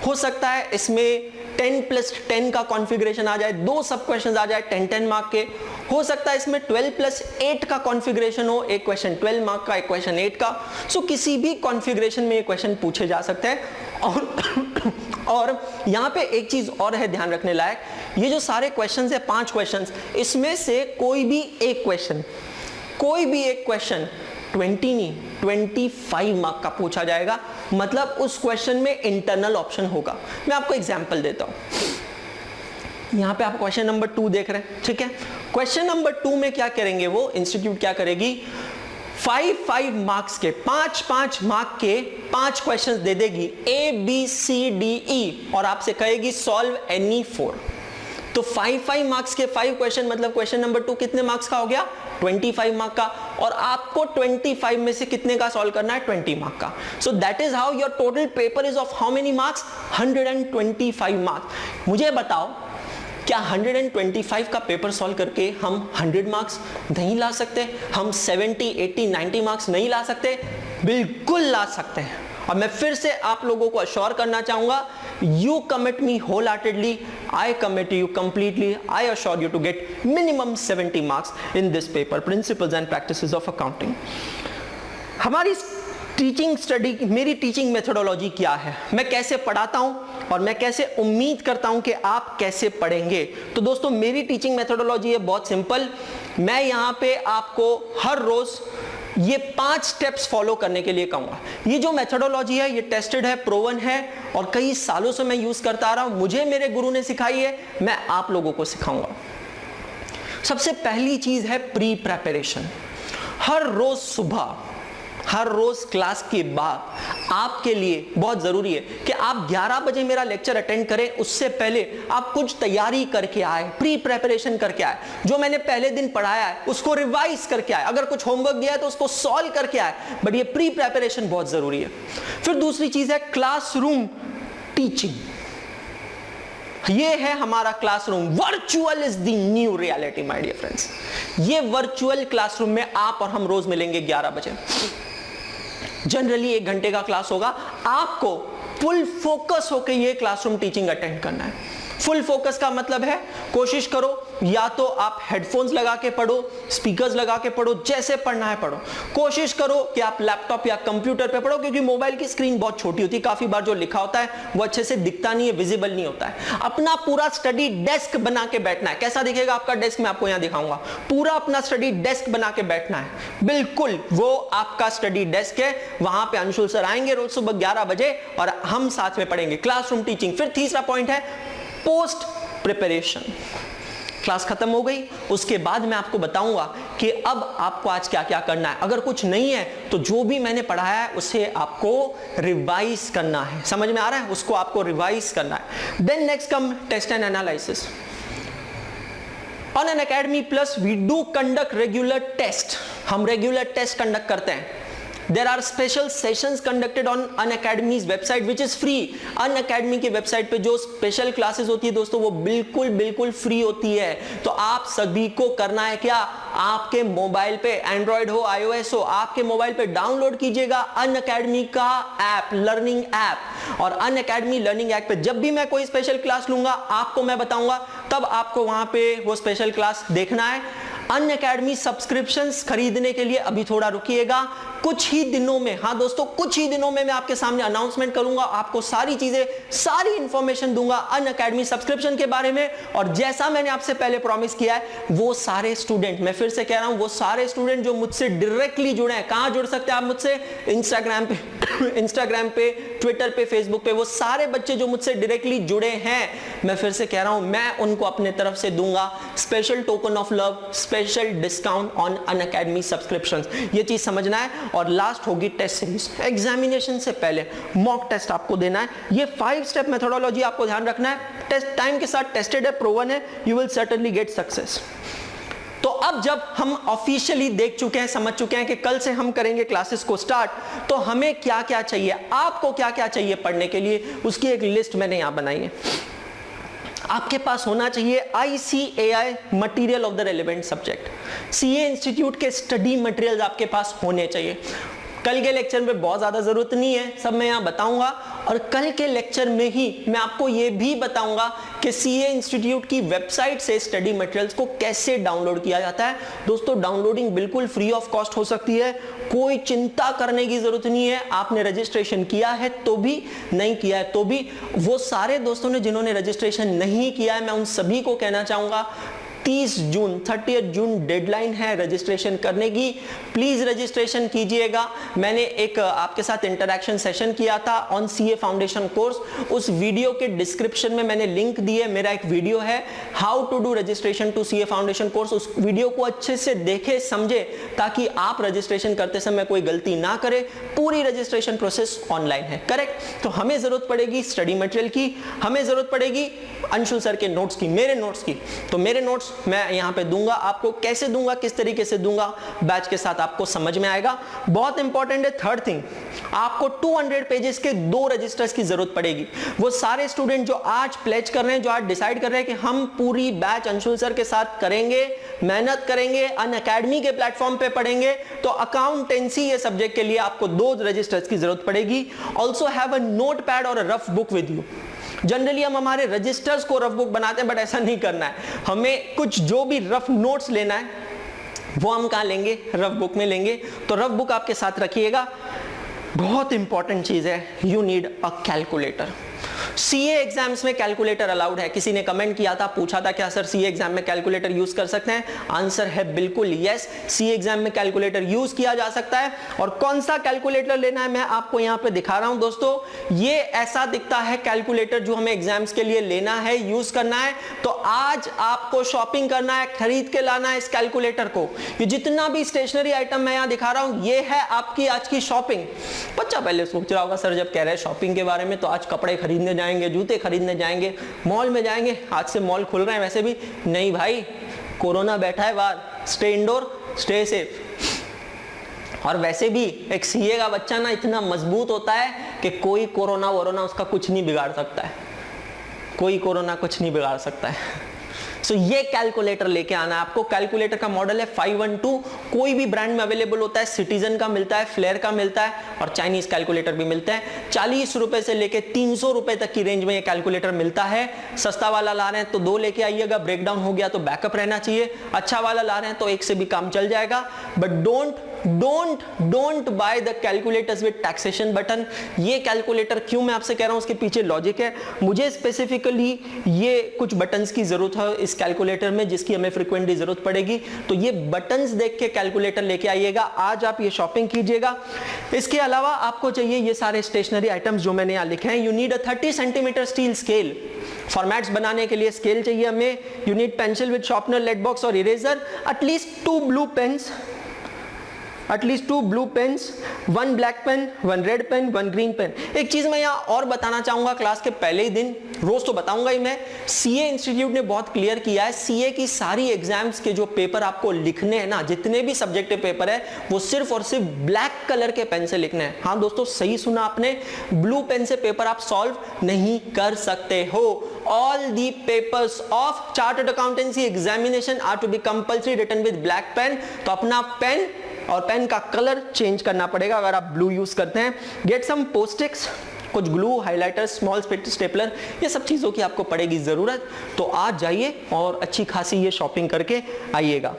हो सकता है इसमें 10 + 10 का कॉन्फ़िगरेशन आ जाए, 2 सब क्वेश्चंस आ जाए 10-10 मार्क के, हो सकता है इसमें 12 + 8 का कॉन्फ़िगरेशन हो, एक क्वेश्चन 12 मार्क का, एक क्वेश्चन 8 का। सो किसी भी कॉन्फ़िगरेशन में ये क्वेश्चन पूछे जा सकते हैं। और यहाँ पे एक चीज और है ध्यान रखने लायक, ये जो सारे क्वेश्चंस है 5 क्वेश्चंस, इसमें से कोई भी एक क्वेश्चन 20 नहीं 25 मार्क का पूछा जाएगा। मतलब उस क्वेश्चन में इंटरनल ऑप्शन होगा। मैं आपको एग्जांपल देता हूं। यहां पे आप क्वेश्चन नंबर 2 देख रहे हैं, ठीक है। क्वेश्चन नंबर 2 में क्या करेंगे, वो इंस्टीट्यूट क्या करेगी, 5 मार्क्स के 5 मार्क के 5 क्वेश्चंस दे देगी, A, B, C, D, E, और आपसे कहेगी सॉल्व एनी 4। तो 5 मार्क्स के 5 क्वेश्चन, मतलब क्वेश्चन नंबर 2 कितने मार्क्स का हो गया? 25 मार्क का। और आपको 25 में से कितने का सॉल्व करना है? 20 मार्क का। So that is how your total paper is of how many marks? 125 marks. मुझे बताओ, क्या 125 का पेपर सॉल्व करके हम 100 मार्क्स नहीं ला सकते? हम 70, 80, 90 मार्क्स नहीं ला सकते? बिल्कुल ला सकते हैं। और मैं फिर से आप लोगों को अश्योर करना चाहूंगा, you commit me whole heartedly, I commit you completely, I assure you to get minimum 70 marks in this paper, principles and practices of accounting. हमारी टीचिंग स्टडी, मेरी टीचिंग मेथोडोलॉजी क्या है, मैं कैसे पढ़ाता हूं और मैं कैसे उम्मीद करता हूं कि आप कैसे पढ़ेंगे। तो दोस्तों मेरी टीचिंग मेथोडोलॉजी है बहुत सिंपल। मैं यहां पे आपको हर रोज ये 5 स्टेप्स फॉलो करने के लिए कहूंगा। ये जो मेथोडोलॉजी है ये टेस्टेड है, प्रूवन है और कई सालों से मैं यूज करता आ रहा हूं। मुझे मेरे गुरु ने सिखाई है, मैं आप लोगों को सिखाऊंगा। सबसे पहली चीज है प्री प्रेपरेशन। हर रोज सुबह, हर रोज क्लास के बाद आपके लिए बहुत जरूरी है कि आप 11 बजे मेरा लेक्चर अटेंड करें, उससे पहले आप कुछ तैयारी करके आए, प्री प्रेपरेशन करके आए। जो मैंने पहले दिन पढ़ाया है उसको रिवाइज करके आए, अगर कुछ होमवर्क दिया है तो उसको सॉल्व करके आए, बट ये प्री प्रेपरेशन बहुत जरूरी है। फिर दूसरी चीज है क्लासरूम टीचिंग। ये है हमारा classroom. Virtual is the new reality my dear friends. ये वर्चुअल क्लासरूम में आप और हम रोज मिलेंगे 11 बजे। जनरली 1 घंटे का क्लास होगा। आपको फुल फोकस होकर ये क्लासरूम टीचिंग अटेंड करना है। फुल फोकस का मतलब है कोशिश करो या तो आप हेडफोन्स लगा के पढ़ो, स्पीकर्स लगा के पढ़ो, जैसे पढ़ना है पढ़ो। कोशिश करो कि आप लैपटॉप या कंप्यूटर पे पढ़ो, क्योंकि मोबाइल की स्क्रीन बहुत छोटी होती है, काफी बार जो लिखा होता है वो अच्छे से दिखता नहीं है, विजिबल नहीं होता है। अपना पूरा स्टडी डेस्क बना के बैठना है। कैसा दिखेगा आपका डेस्क, मैं आपको यहां दिखाऊंगा। पूरा अपना स्टडी डेस्क बना के बैठना है, बिल्कुल वो आपका स्टडी डेस्क है। वहां पे अंशुल सर आएंगे रोज सुबह 11 बजे और हम साथ में पढ़ेंगे क्लासरूम टीचिंग। फिर तीसरा पॉइंट है पोस्ट प्रिपरेशन। क्लास खत्म हो गई, उसके बाद मैं आपको बताऊंगा कि अब आपको आज क्या क्या करना है। अगर कुछ नहीं है तो जो भी मैंने पढ़ाया है उसे आपको रिवाइज करना है। समझ में आ रहा है? उसको आपको रिवाइज करना है। Then next come test and analysis. On Unacademy plus we do conduct regular test. हम रेगुलर टेस्ट कंडक्ट करते हैं। There are special sessions conducted on Unacademy's website which is free. Unacademy की वेबसाइट पे जो स्पेशल क्लासेस होती है दोस्तों वो बिल्कुल फ्री होती है। तो आप सभी को करना है क्या, आपके मोबाइल पे, एंड्रॉइड हो iOS हो, आपके मोबाइल पे डाउनलोड कीजिएगा Unacademy का ऐप, लर्निंग ऐप। और Unacademy लर्निंग ऐप पे जब भी मैं कोई स्पेशल क्लास लूंगा आपको मैं बताऊंगा, तब आपको वहां पे वो स्पेशल क्लास देखना है। Unacademy सब्सक्रिप्शंस खरीदने के लिए अभी थोड़ा रुकिएगा, कुछ ही दिनों में, हाँ दोस्तों कुछ ही दिनों में मैं आपके सामने अनाउंसमेंट करूंगा, आपको सारी चीजें, सारी इंफॉर्मेशन दूंगा Unacademy सब्सक्रिप्शन के बारे में। और जैसा मैंने आपसे पहले प्रॉमिस किया है, वो सारे स्टूडेंट, मैं फिर से कह रहा हूं, वो सारे स्टूडेंट जो मुझसे डायरेक्टली जुड़े हैं, कहां जुड़ सकते हैं आप मुझसे, इंस्टाग्राम पे, ट्विटर पे, फेसबुक पे, वो सारे बच्चे जो मुझसे डायरेक्टली जुड़े हैं, मैं फिर से कह रहा हूं, मैं उनको अपने तरफ से दूंगा special token of love, special discount on Unacademy subscriptions. ये चीज समझना है। और लास्ट होगी टेस्ट सीरीज। एग्जामिनेशन से पहले मॉक टेस्ट आपको देना है। ये 5 स्टेप मेथोडोलॉजी आपको ध्यान रखना है। टेस्ट टाइम के साथ टेस्टेड है, प्रूवन है, you will certainly get success. तो अब जब हम ऑफिशियली देख चुके हैं, समझ चुके हैं कि कल से हम करेंगे क्लासेस को स्टार्ट, तो हमें क्या क्या चाहिए, आपको क्या क्या चाहिए पढ़ने के लिए, उसकी एक लिस्ट मैंने यहां बनाई है। आपके पास होना चाहिए ICAI material of the relevant subject. CA institute के स्टडी मटेरियल्स आपके पास होने चाहिए। कल के लेक्चर में बहुत ज्यादा जरूरत नहीं है, सब मैं यहां बताऊंगा। और कल के लेक्चर में ही मैं आपको यह भी बताऊंगा कि CA इंस्टीट्यूट की वेबसाइट से स्टडी मटेरियल्स को कैसे डाउनलोड किया जाता है। दोस्तों डाउनलोडिंग बिल्कुल फ्री ऑफ कॉस्ट हो सकती है, कोई चिंता करने की जरूरत नहीं है। आपने रजिस्ट्रेशन किया है तो भी, नहीं किया है तो भी। वो सारे दोस्तों ने जिन्होंने रजिस्ट्रेशन नहीं किया है, मैं उन सभी को कहना चाहूंगा 30 जून डेडलाइन है रजिस्ट्रेशन करने की। प्लीज रजिस्ट्रेशन कीजिएगा। मैंने एक आपके साथ इंटरैक्शन सेशन किया था ऑन CA फाउंडेशन कोर्स, उस वीडियो के डिस्क्रिप्शन में मैंने लिंक दी है। मेरा एक वीडियो है how to do registration to CA foundation course. उस वीडियो को अच्छे से देखे, समझे, ताकि आप रजिस्ट्रेशन करते समय कोई गलती ना करे। पूरी रजिस्ट्रेशन प्रोसेस ऑनलाइन है, करेक्ट। तो हमें जरूरत पड़ेगी स्टडी मटेरियल की, हमें जरूरत पड़ेगी अंशुल सर के नोट्स की, मेरे नोट्स की। तो मेरे नोट्स नोट्स मैं यहाँ पे दूंगा, आपको कैसे दूंगा, किस तरीके से दूंगा, बैच के साथ आपको समझ में आएगा। बहुत इंपॉर्टेंट है थर्ड थिंग, आपको 200 पेजेस के 2 रजिस्टर्स की जरूरत पड़ेगी। वो सारे स्टूडेंट जो आज प्लेज कर रहे हैं, जो आज डिसाइड कर रहे हैं कि हम पूरी बैच अंशुल सर के साथ करेंगे, मेहनत करेंगे, अनअकैडमी के प्लेटफॉर्म पे पढ़ेंगे, तो अकाउंटेंसी ये सब्जेक्ट के लिए आपको 2 रजिस्टर्स की जरूरत पड़ेगी। Also have a note pad और a rough book with you. Generally हम हमारे रजिस्टर्स को रफ बुक बनाते हैं, बट ऐसा नहीं करना है। हमें कुछ जो भी रफ नोट्स लेना है वो हम कहाँ लेंगे, रफ बुक में लेंगे। तो रफ बुक आपके साथ रखिएगा। बहुत इंपॉर्टेंट चीज है, you need a calculator. CA exams में कैलकुलेटर अलाउड है। किसी ने कमेंट किया था, पूछा था क्या सर सीए एग्जाम में कैलकुलेटर यूज कर सकते हैं? आंसर है बिल्कुल यस, सीए एग्जाम में कैलकुलेटर यूज किया जा सकता है। और कौन सा कैलकुलेटर लेना है मैं आपको यहां पे दिखा रहा हूं दोस्तों। ये ऐसा दिखता है कैलकुलेटर जो हमें एग्जाम्स के लिए लेना है, यूज करना है। तो आज आपको शॉपिंग करना है, खरीद के लाना है इस कैलकुलेटर को। ये जितना भी स्टेशनरी आइटम मैं यहां दिखा रहा हूं, ये है आपकी आज की शॉपिंग। बच्चा पहले सोच रहा होगा सर जब कह रहे हैं शॉपिंग के बारे में तो आज कपड़े खरीदने जाएंगे, जूते खरीदने जाएंगे, मॉल में जाएंगे। आज से मॉल खुल रहे हैं वैसे भी। नहीं भाई, कोरोना बैठा है बाहर, स्टे इंडोर, स्टे सेफ। और वैसे भी एक सीए का बच्चा ना इतना मजबूत होता है कि कोई कोरोना वोरोना उसका कुछ नहीं बिगाड़ सकता है, कोई कोरोना कुछ नहीं बिगाड़ सकता है। सो ये कैलकुलेटर लेके आना है आपको। कैलकुलेटर का मॉडल है 512, कोई भी ब्रांड में अवेलेबल होता है, सिटीजन का मिलता है, फ्लेयर का मिलता है और चाइनीज कैलकुलेटर भी मिलता है। 40 रुपए से लेके 300 रुपए तक की रेंज में ये कैलकुलेटर मिलता है। सस्ता वाला ला रहे हैं तो 2 लेके आइएगा, ब्रेकडाउन हो गया तो बैकअप रहना चाहिए। अच्छा वाला ला रहे हैं तो 1 से भी काम चल जाएगा। But don't by the calculators with taxation button. ये कैलकुलेटर क्यों मैं आपसे कह रहा हूं, उसके पीछे लॉजिक है। मुझे स्पेसिफिकली ये कुछ बटन्स की जरूरत है इस कैलकुलेटर में, जिसकी हमें फ्रीक्वेंटली जरूरत पड़ेगी। तो ये बटन्स देख के कैलकुलेटर लेके आइएगा, आज आप ये शॉपिंग कीजिएगा। इसके अलावा आपको चाहिए ये सारे स्टेशनरी आइटम्स जो मैंने यहां लिखे हैं। You need a 30 centimetre steel scale. Formats बनाने के लिए स्केल चाहिए हमें। You need pencil with sharpener, lead box और eraser. At least 2 blue pens, at least 2 blue pens, 1 black pen, 1 red pen, 1 green pen. एक चीज मैं यहाँ और बताना चाहूंगा, क्लास के पहले ही दिन, रोज तो बताऊंगा ही मैं। सीए इंस्टीट्यूट ने बहुत क्लियर किया है, सीए की सारी एग्जाम्स के जो पेपर आपको लिखने हैं ना, जितने भी सब्जेक्टिव पेपर है, वो सिर्फ और सिर्फ ब्लैक कलर के पेन से लिखने हैं। हाँ दोस्तों, सही सुना आपने, ब्लू पेन से पेपर आप सॉल्व नहीं कर सकते हो। All the papers of chartered accountancy examination are to be compulsory written with black pen। तो अपना पेन और पेन का कलर चेंज करना पड़ेगा अगर आप ब्लू यूज करते हैं। गेट सम पोस्टिक्स, कुछ ग्लू, हाइलाइटर, स्मॉल स्टेपलर, ये सब चीजों की आपको पड़ेगी जरूरत। तो आज जाइए और अच्छी खासी ये शॉपिंग करके आइएगा।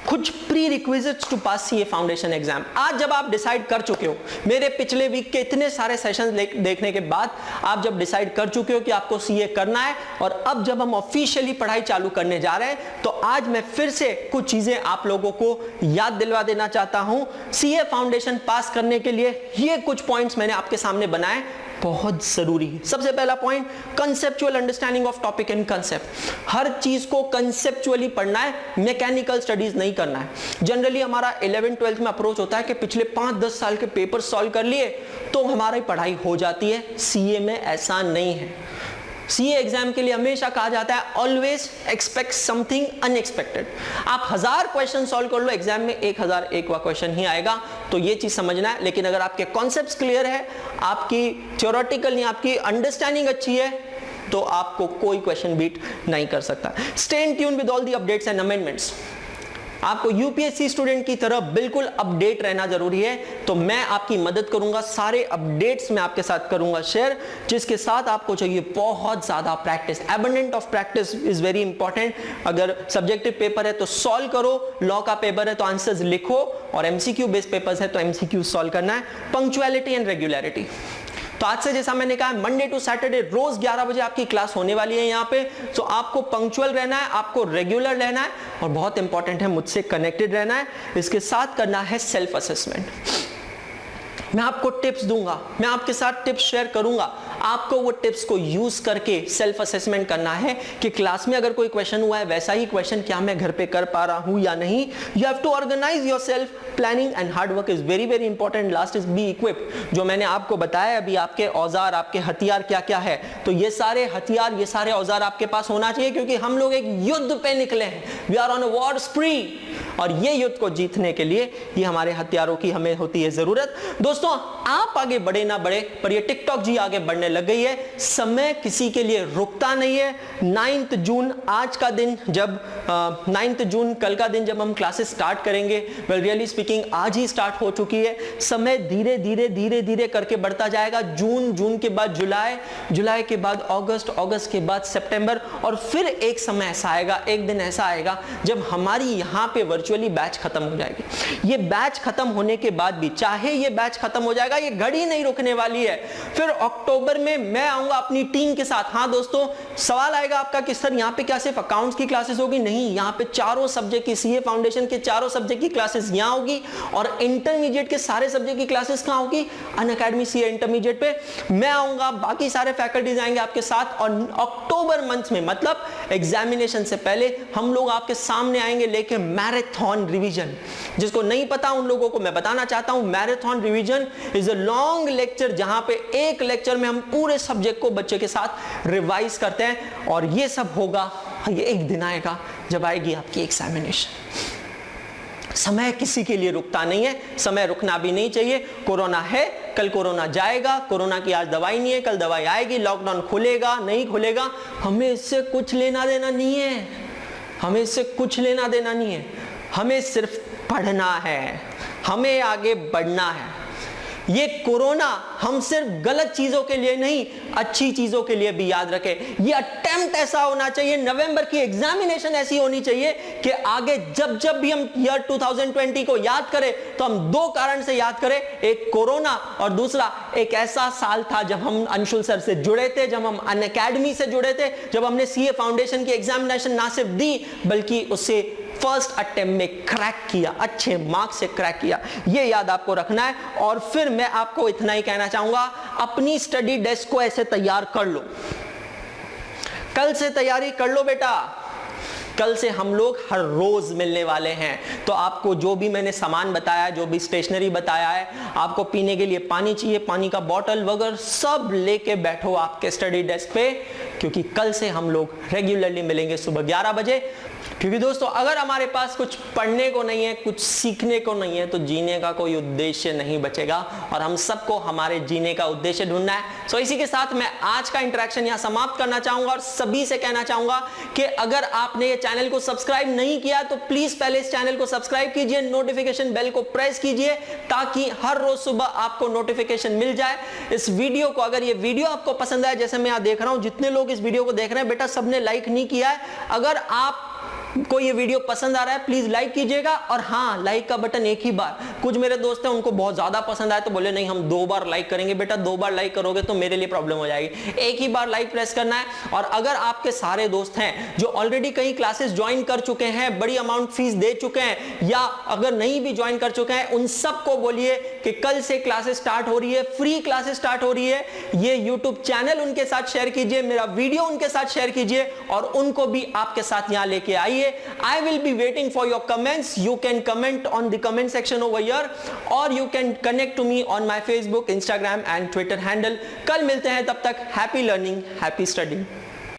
कुछ prerequisites to pass CA foundation exam. आज जब आप डिसाइड कर चुके हो, मेरे पिछले वीक के इतने सारे सेशंस देखने के बाद आप जब डिसाइड कर चुके हो कि आपको सीए करना है, और अब जब हम ऑफिशियली पढ़ाई चालू करने जा रहे हैं, तो आज मैं फिर से कुछ चीजें आप लोगों को याद दिलवा देना चाहता हूं। सीए फाउंडेशन पास करने के लिए ये कुछ पॉइंट्स मैंने आपके सामने बनाए, बहुत जरूरी है। सबसे पहला point, conceptual understanding of topic and concept. हर चीज को कंसेप्चुअली पढ़ना है, मैकेनिकल स्टडीज नहीं करना है। जनरली हमारा 11th-12th में अप्रोच होता है कि पिछले 5-10 साल के पेपर सॉल्व कर लिए तो हमारी पढ़ाई हो जाती है। सीए में ऐसा नहीं है। सीए एग्जाम के लिए हमेशा कहा जाता है ऑलवेज एक्सपेक्ट समथिंग अनएक्सपेक्टेड। आप 1000 क्वेश्चन सॉल्व कर लो, एग्जाम में 1001वां क्वेश्चन ही आएगा। तो ये चीज समझना है। लेकिन अगर आपके कॉन्सेप्ट्स क्लियर है, आपकी थ्योरेटिकल या आपकी अंडरस्टैंडिंग अच्छी है, तो आपको कोई क्वेश्चन बीट नहीं कर सकता। Stay in tune with all the updates and amendments. आपको यूपीएससी स्टूडेंट की तरह बिल्कुल अपडेट रहना जरूरी है। तो मैं आपकी मदद करूंगा, सारे अपडेट्स मैं आपके साथ करूंगा शेयर, जिसके साथ आपको चाहिए बहुत ज्यादा practice. Abundant of practice is very important. अगर सब्जेक्टिव पेपर है तो सॉल्व करो, लॉ का पेपर है तो आंसर्स लिखो, और एमसीक्यू बेस्ड पेपर्स है तो एमसीक्यू सॉल्व करना है। Punctuality and regularity. तो आज से जैसा मैंने कहा, मंडे टू सैटरडे रोज 11 बजे आपकी क्लास होने वाली है यहाँ पे। तो आपको पंक्चुअल रहना है, आपको रेगुलर रहना है, और बहुत इंपॉर्टेंट है मुझसे कनेक्टेड रहना है। इसके साथ करना है सेल्फ असेसमेंट। मैं आपको टिप्स दूंगा, मैं आपके साथ टिप्स शेयर करूंगा। आपको वो टिप्स को यूज करके सेल्फ असेसमेंट करना है कि क्लास में अगर कोई क्वेश्चन हुआ है वैसा ही क्वेश्चन क्या मैं घर पे कर पा रहा हूं या नहीं। You have to organise yourself, planning and hard work is very very important. Last is be equipped. जो मैंने आपको बताया अभी, आपके औजार, आपके हथियार क्या क्या है, तो ये सारे हथियार, ये सारे औजार आपके पास होना चाहिए, क्योंकि हम लोग एक युद्ध पे निकले हैं। We are on a war spree, और ये युद्ध को जीतने के लिए ये हमारे हथियारों की हमें होती है जरूरत। दोस्तों, आप आगे बढ़े ना बढ़े, पर ये टिकटॉक जी आगे बढ़ने लग गई है। समय किसी के लिए रुकता नहीं है। 9 जून आज का दिन, जब 9 जून कल का दिन जब हम क्लासेस स्टार्ट करेंगे, वेल रियली स्पीकिंग आज ही स्टार्ट हो चुकी है। समय धीरे धीरे धीरे धीरे करके बढ़ता जाएगा। जून के बाद जुलाई के बाद अगस्त के बाद सितंबर, और फिर एक समय ऐसा आएगा, एक दिन ऐसा आएगा जब हमारी यहाँ पे वर्चुअली बैच खत्म हो जाएगी। ये बैच खत्म होने के बाद भी, चाहे ये बैच खत्म हो जाएगा, ये घड़ी नहीं रुकने वाली है। फिर अक्टूबर में मैं आऊंगा अपनी टीम के साथ। हाँ दोस्तों, सवाल आएगा आपका कि सर यहाँ पे क्या सिर्फ अकाउंट्स की क्लासेस होगी? नहीं, यहाँ पे चारों सब्जेक्ट की, सीए फाउंडेशन के चारों सब्जेक्ट की क्लासेस यहाँ होगी, और इंटरमीडिएट के सारे सब्जेक्ट की क्लासेस कहाँ होगी? अनअकैडमी सीए इंटरमीडिएट पे मैं आऊंगा, बाकी सारे फैकल्टीज आएंगे आपके साथ, और अक्टूबर मंथ में, मतलब एग्जामिनेशन से पहले, हम लोग आपके सामने आएंगे लेके मैराथन रिवीजन। जिसको नहीं पता उन लोगों को मैं बताना चाहता हूं, marathon revision is a long lecture, जहां पे एक लेक्चर में हम पूरे सब्जेक्ट को बच्चे के साथ रिवाइज करते हैं। और ये सब होगा, ये एक दिन आएगा जब आएगी आपकी एग्जामिनेशन। समय किसी के लिए रुकता नहीं है, समय रुकना भी नहीं चाहिए। कोरोना है, कल कोरोना जाएगा। कोरोना की आज दवाई नहीं है, कल दवाई आएगी। लॉकडाउन खुलेगा, नहीं खुलेगा, हमें इससे कुछ लेना देना नहीं है। हमें इससे कुछ लेना देना नहीं है। हमें सिर्फ पढ़ना है, हमें आगे बढ़ना है। ये कोरोना हम सिर्फ गलत चीजों के लिए नहीं, अच्छी चीजों के लिए भी याद रखें। ये अटेम्प्ट ऐसा होना चाहिए, नवंबर की एग्जामिनेशन ऐसी होनी चाहिए कि आगे जब जब भी हम ईयर 2020 को याद करें तो हम दो कारण से याद करें, एक कोरोना और दूसरा एक ऐसा साल था जब हम अंशुल सर से जुड़े थे, जब हम अनअकैडमी से जुड़े थे, जब हमने सीए फाउंडेशन की एग्जामिनेशन ना सिर्फ दी बल्कि उससे फर्स्ट अटेम्प्ट में क्रैक किया, अच्छे मार्क्स से क्रैक किया। ये याद आपको रखना है। और फिर मैं आपको इतना ही कहना चाहूंगा, अपनी स्टडी डेस्क को ऐसे तैयार कर लो। कल से तैयारी कर लो बेटा, कल से हम लोग हर रोज मिलने वाले हैं। तो आपको जो भी मैंने सामान बताया, जो भी स्टेशनरी बताया है, आपको पीने के लिए पानी चाहिए, पानी का बॉटल वगैरह सब लेके बैठो आपके स्टडी डेस्क पे, क्योंकि कल से हम लोग रेगुलरली मिलेंगे सुबह 11 बजे। क्योंकि दोस्तों, अगर हमारे पास कुछ पढ़ने को नहीं है, कुछ सीखने को नहीं है, तो जीने का कोई उद्देश्य नहीं बचेगा, और हम सबको हमारे जीने का उद्देश्य ढूंढना है। सो इसी के साथ मैं आज का इंटरेक्शन यहां समाप्त करना चाहूंगा, और सभी से कहना चाहूंगा कि अगर आपने ये चैनल को सब्सक्राइब नहीं किया तो प्लीज पहले इस चैनल को सब्सक्राइब कीजिए, नोटिफिकेशन बेल को प्रेस कीजिए, ताकि हर रोज सुबह आपको नोटिफिकेशन मिल जाए। इस वीडियो को, अगर ये वीडियो आपको पसंद आया, जैसे मैं यहां देख रहा हूं जितने लोग इस वीडियो को देख रहे हैं, बेटा सबने लाइक नहीं किया है। अगर आप को ये वीडियो पसंद आ रहा है प्लीज लाइक कीजिएगा। और हाँ, लाइक का बटन एक ही बार, कुछ मेरे दोस्त हैं उनको बहुत ज्यादा पसंद आया तो बोले नहीं हम 2 बार लाइक करेंगे। बेटा 2 बार लाइक करोगे तो मेरे लिए प्रॉब्लम हो जाएगी, एक ही बार लाइक प्रेस करना है। और अगर आपके सारे दोस्त हैं जो ऑलरेडी कई क्लासेस ज्वाइन कर चुके हैं, बड़ी अमाउंट फीस दे चुके हैं, या अगर नहीं भी ज्वाइन कर चुके हैं, उन सबको बोलिए कि कल से क्लासेस स्टार्ट हो रही है, फ्री क्लासेस स्टार्ट हो रही है। ये यूट्यूब चैनल उनके साथ शेयर कीजिए, मेरा वीडियो उनके साथ शेयर कीजिए, और उनको भी आपके साथ यहां लेके आइए। I will be waiting for your comments. You can comment on the comment section over here, or you can connect to me on my Facebook, Instagram and Twitter handle. कल मिलते हैं, तब तक happy learning, happy studying.